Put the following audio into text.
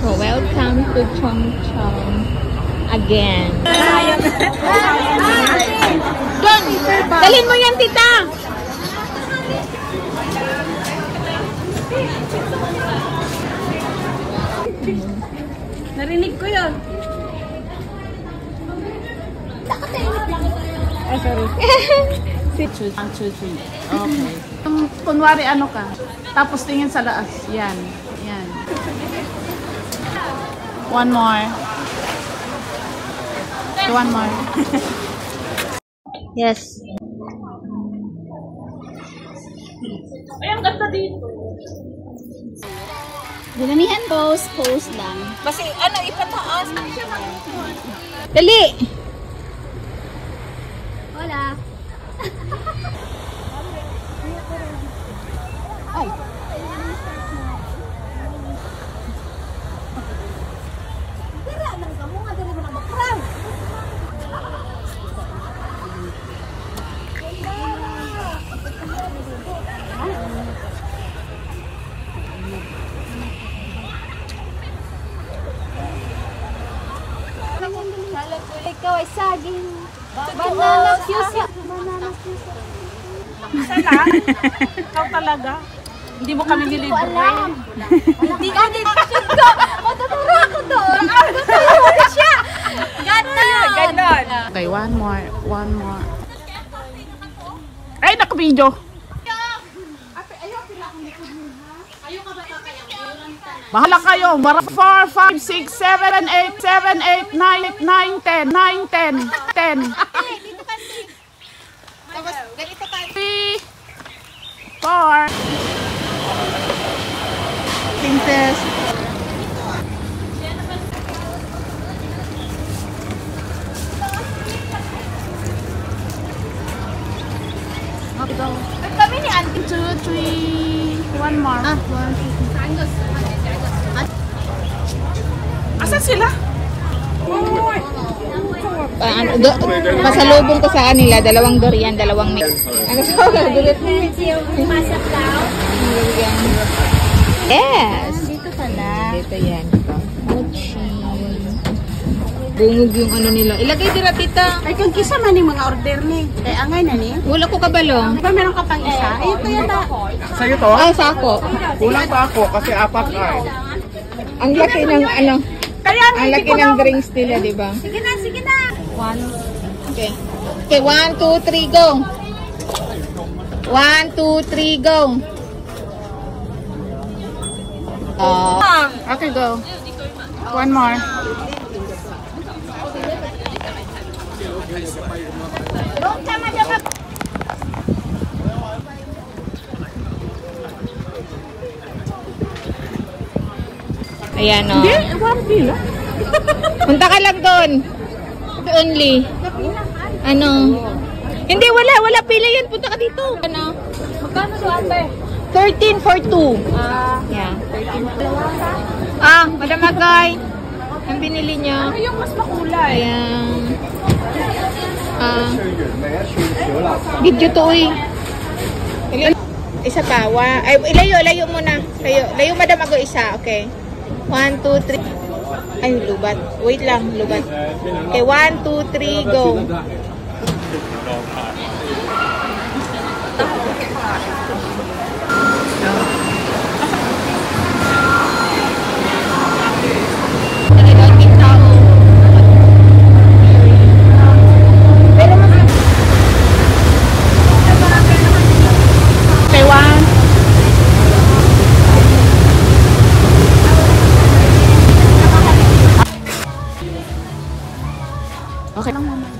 So, welcome to Chong Chong again. Don, dalhin mo yan, tita. Narinig ko yun. Ay, sorry. Okay. Kunwari ano ka, tapos tingin sa laas. Yan. Yan. One more. One more. Yes. Ay, ang ganda dito. Dinamihan pose lang. Kasi ano, ipataas. Dali! Hola. Ay. Tira nang kamu nga dali mo na makrang. Ikaw ay saging. Banana fuse. Banana fuse. Sana? Ikaw talaga? Hindi mo kami nilibre. Hindi ka nilibre ko. Matuturo ako doon. Matuturo ko siya. Ganon. Ganon. Okay, one more. One more. Ay, naka-video. Bahala kayo. 4, 5, 6, 7, 8, 7, 8, 9, 9, 10, 9, 10, 10. Tapos, ganito ka. 3, 4. Princess. Kami ni Auntie. 2, 3, one more. Ah, 1, 2, 3. Asan sila? Pasalubong ko sa kanila, 2 durian, 2 mix. Ano sa dulit mo? Masak daw. Yes! Dito pala. Dito yan. Mochi. Bungog yung ano nila. Ilagay dira, tita. Ay, kung kisa man yung mga order ni. Eh, angay na ni. Wala ko kabalo. Di ba meron ka pang isa? Ayun pa yata. Sa'yo to? Ay, sako. Kulang pa ako kasi 4 ay. Ang laki ng ano. Kaya Ang laki ng drinks nila, di ba? Sige na, sige na. Okay. Okay, 1, 2, 3, go. 1, 2, 3, go. Okay, go. One more. Ayan, o. Hindi, 1 kilo. Punta ka lang doon. Only. Ano? Hindi, wala pila yan. Punta ka dito. Ano? Magkano to, ate? 13 for 2. Yeah. Madam Agay. Ang binili niya. Ano yung mas makulay? Ayan. Video to, uy. Isa pa. Ay, ilayo muna. Layo, Madam Ago, isa. Okay. 1, 2, 3. Ay, lubat. Wait lang, lubat. Okay, 1, 2, 3, go. Okay lang naman.